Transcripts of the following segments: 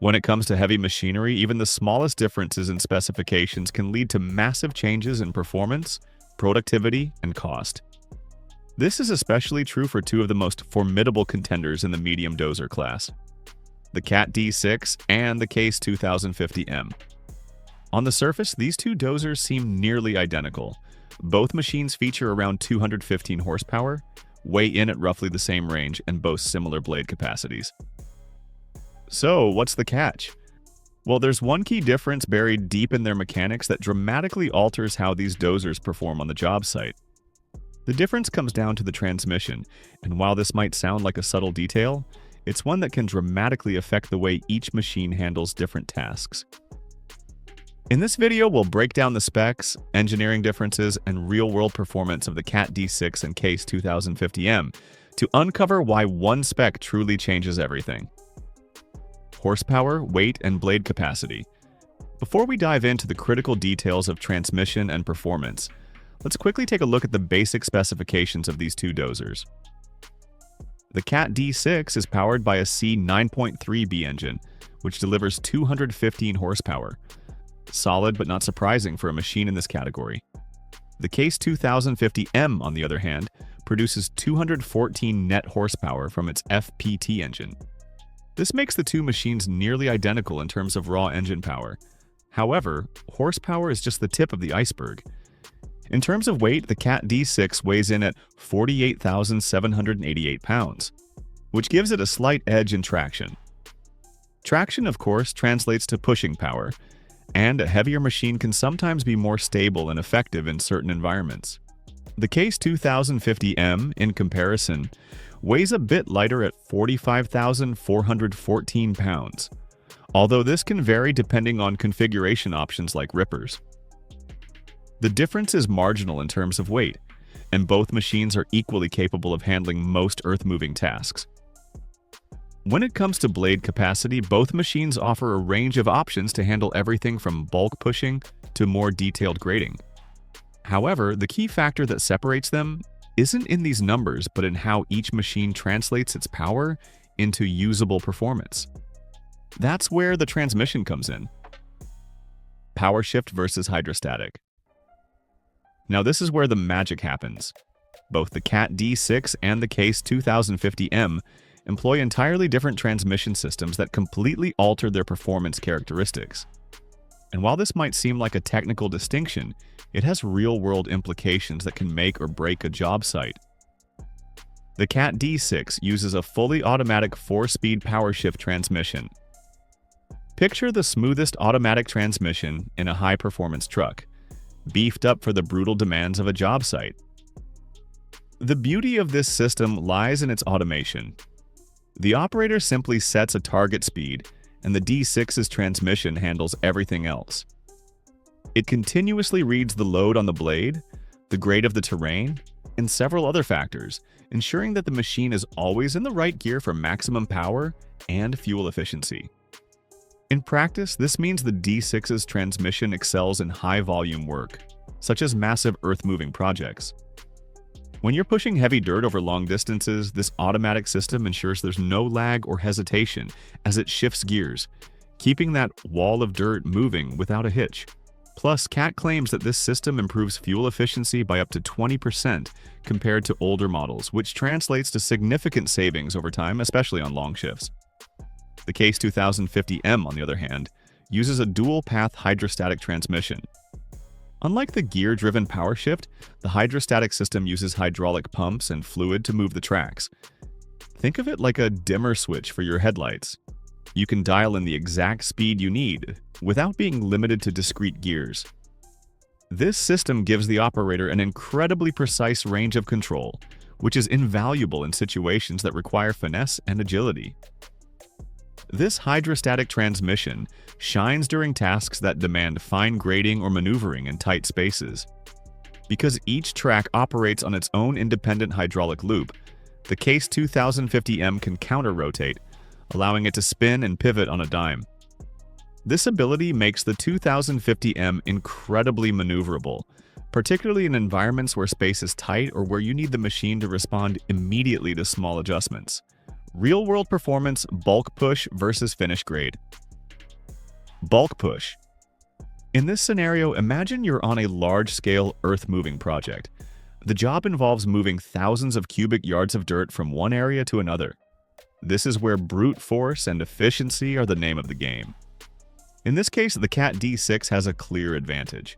When it comes to heavy machinery, even the smallest differences in specifications can lead to massive changes in performance, productivity, and cost. This is especially true for two of the most formidable contenders in the medium dozer class, the Cat D6 and the Case 2050M. On the surface, these two dozers seem nearly identical. Both machines feature around 215 horsepower, weigh in at roughly the same range, and boast similar blade capacities. So, what's the catch? Well, there's one key difference buried deep in their mechanics that dramatically alters how these dozers perform on the job site. The difference comes down to the transmission, and while this might sound like a subtle detail, it's one that can dramatically affect the way each machine handles different tasks. In this video, we'll break down the specs, engineering differences, and real-world performance of the Cat D6 and Case 2050M to uncover why one spec truly changes everything. Horsepower, weight, and blade capacity. Before we dive into the critical details of transmission and performance, let's quickly take a look at the basic specifications of these two dozers. The Cat D6 is powered by a C9.3B engine, which delivers 215 horsepower. Solid but not surprising for a machine in this category. The Case 2050M, on the other hand, produces 214 net horsepower from its FPT engine. This makes the two machines nearly identical in terms of raw engine power. However, horsepower is just the tip of the iceberg. In terms of weight, the Cat D6 weighs in at 48,788 pounds, which gives it a slight edge in traction. Traction, of course, translates to pushing power, and a heavier machine can sometimes be more stable and effective in certain environments. The Case 2050M, in comparison, weighs a bit lighter at 45,414 pounds, although this can vary depending on configuration options like rippers. The difference is marginal in terms of weight, and both machines are equally capable of handling most earth-moving tasks. When it comes to blade capacity, both machines offer a range of options to handle everything from bulk pushing to more detailed grading. However, the key factor that separates them isn't in these numbers, but in how each machine translates its power into usable performance. That's where the transmission comes in. Power shift versus hydrostatic. Now this is where the magic happens. Both the Cat D6 and the Case 2050M employ entirely different transmission systems that completely alter their performance characteristics. And while this might seem like a technical distinction, it has real-world implications that can make or break a job site. The Cat D6 uses a fully automatic 4-speed power shift transmission. Picture the smoothest automatic transmission in a high-performance truck, beefed up for the brutal demands of a job site. The beauty of this system lies in its automation. The operator simply sets a target speed, and the D6's transmission handles everything else. It continuously reads the load on the blade, the grade of the terrain, and several other factors, ensuring that the machine is always in the right gear for maximum power and fuel efficiency. In practice, this means the D6's transmission excels in high-volume work, such as massive earth-moving projects. When you're pushing heavy dirt over long distances, this automatic system ensures there's no lag or hesitation as it shifts gears, keeping that wall of dirt moving without a hitch. Plus, CAT claims that this system improves fuel efficiency by up to 20% compared to older models, which translates to significant savings over time, especially on long shifts. The Case 2050M, on the other hand, uses a dual-path hydrostatic transmission. Unlike the gear-driven power shift, the hydrostatic system uses hydraulic pumps and fluid to move the tracks. Think of it like a dimmer switch for your headlights. You can dial in the exact speed you need without being limited to discrete gears. This system gives the operator an incredibly precise range of control, which is invaluable in situations that require finesse and agility. This hydrostatic transmission shines during tasks that demand fine grading or maneuvering in tight spaces. Because each track operates on its own independent hydraulic loop, the Case 2050M can counter-rotate, allowing it to spin and pivot on a dime. This ability makes the 2050M incredibly maneuverable, particularly in environments where space is tight or where you need the machine to respond immediately to small adjustments. Real-world performance, bulk push versus finish grade. Bulk push. In this scenario, imagine you're on a large-scale earth-moving project. The job involves moving thousands of cubic yards of dirt from one area to another. This is where brute force and efficiency are the name of the game. In this case, the Cat D6 has a clear advantage.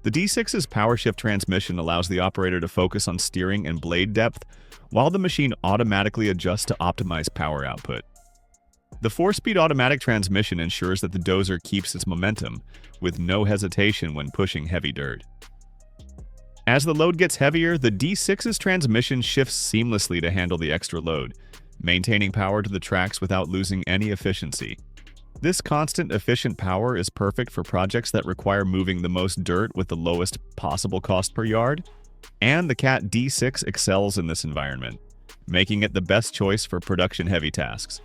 The D6's power shift transmission allows the operator to focus on steering and blade depth, while the machine automatically adjusts to optimize power output. The 4-speed automatic transmission ensures that the dozer keeps its momentum, with no hesitation when pushing heavy dirt. As the load gets heavier, the D6's transmission shifts seamlessly to handle the extra load, maintaining power to the tracks without losing any efficiency. This constant, efficient power is perfect for projects that require moving the most dirt with the lowest possible cost per yard, and the Cat D6 excels in this environment, making it the best choice for production-heavy tasks.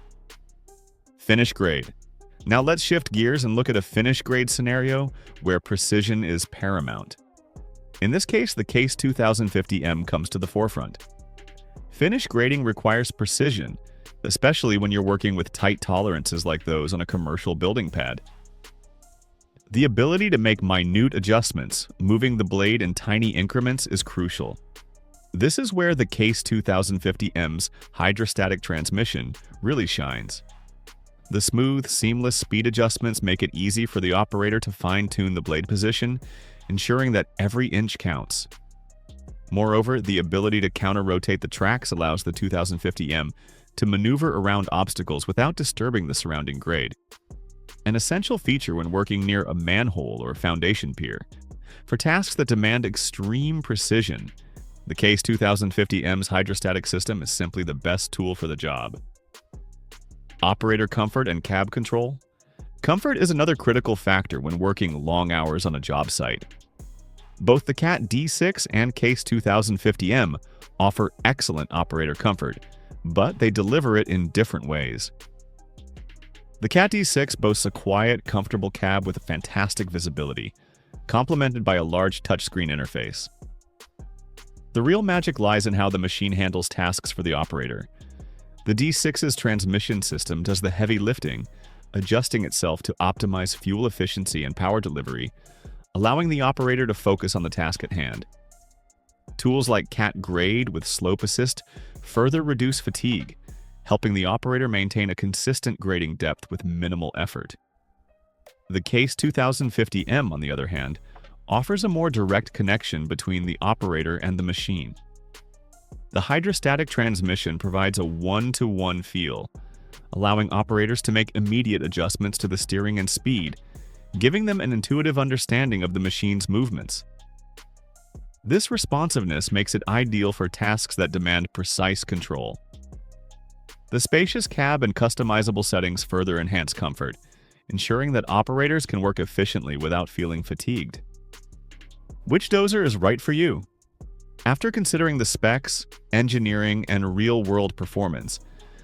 Finish grade. Now let's shift gears and look at a finish grade scenario where precision is paramount. In this case, the Case 2050M comes to the forefront. Finish grading requires precision, especially when you're working with tight tolerances like those on a commercial building pad. The ability to make minute adjustments, moving the blade in tiny increments, is crucial. This is where the Case 2050M's hydrostatic transmission really shines. The smooth, seamless speed adjustments make it easy for the operator to fine-tune the blade position, ensuring that every inch counts. Moreover, the ability to counter-rotate the tracks allows the 2050M to maneuver around obstacles without disturbing the surrounding grade. An essential feature when working near a manhole or foundation pier. For tasks that demand extreme precision, the Case 2050M's hydrostatic system is simply the best tool for the job. Operator comfort and cab control. Comfort is another critical factor when working long hours on a job site. Both the Cat D6 and Case 2050M offer excellent operator comfort, but they deliver it in different ways. The Cat D6 boasts a quiet, comfortable cab with a fantastic visibility, complemented by a large touchscreen interface. The real magic lies in how the machine handles tasks for the operator. The D6's transmission system does the heavy lifting, adjusting itself to optimize fuel efficiency and power delivery, allowing the operator to focus on the task at hand. Tools like Cat Grade with Slope Assist further reduce fatigue, helping the operator maintain a consistent grading depth with minimal effort. The Case 2050M, on the other hand, offers a more direct connection between the operator and the machine. The hydrostatic transmission provides a one-to-one feel, allowing operators to make immediate adjustments to the steering and speed, giving them an intuitive understanding of the machine's movements. This responsiveness makes it ideal for tasks that demand precise control. The spacious cab and customizable settings further enhance comfort, ensuring that operators can work efficiently without feeling fatigued. Which dozer is right for you? After considering the specs, engineering, and real-world performance,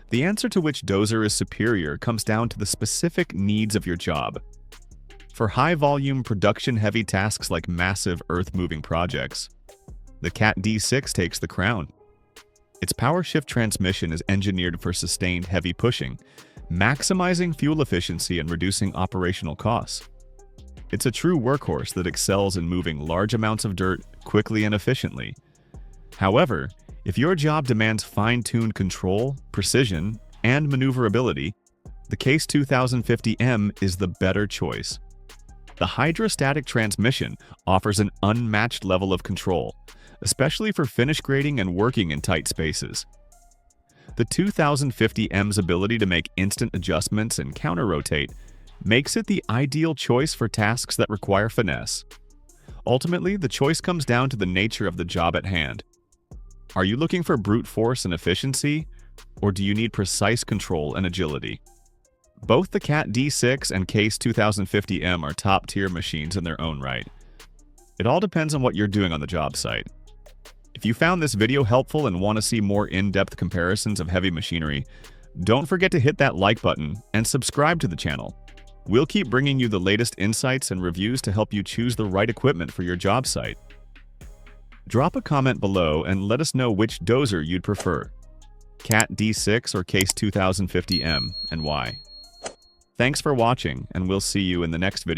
the answer to which dozer is superior comes down to the specific needs of your job. For high-volume, production-heavy tasks like massive earth-moving projects, the Cat D6 takes the crown. Its power shift transmission is engineered for sustained heavy pushing, maximizing fuel efficiency and reducing operational costs. It's a true workhorse that excels in moving large amounts of dirt quickly and efficiently. However, if your job demands fine-tuned control, precision, and maneuverability, the Case 2050M is the better choice. The hydrostatic transmission offers an unmatched level of control, especially for finish grading and working in tight spaces. The 2050M's ability to make instant adjustments and counter-rotate makes it the ideal choice for tasks that require finesse. Ultimately, the choice comes down to the nature of the job at hand. Are you looking for brute force and efficiency, or do you need precise control and agility? Both the Cat D6 and Case 2050M are top-tier machines in their own right. It all depends on what you're doing on the job site. If you found this video helpful and want to see more in-depth comparisons of heavy machinery, don't forget to hit that like button and subscribe to the channel. We'll keep bringing you the latest insights and reviews to help you choose the right equipment for your job site. Drop a comment below and let us know which dozer you'd prefer, Cat D6 or Case 2050M, and why. Thanks for watching, and we'll see you in the next video.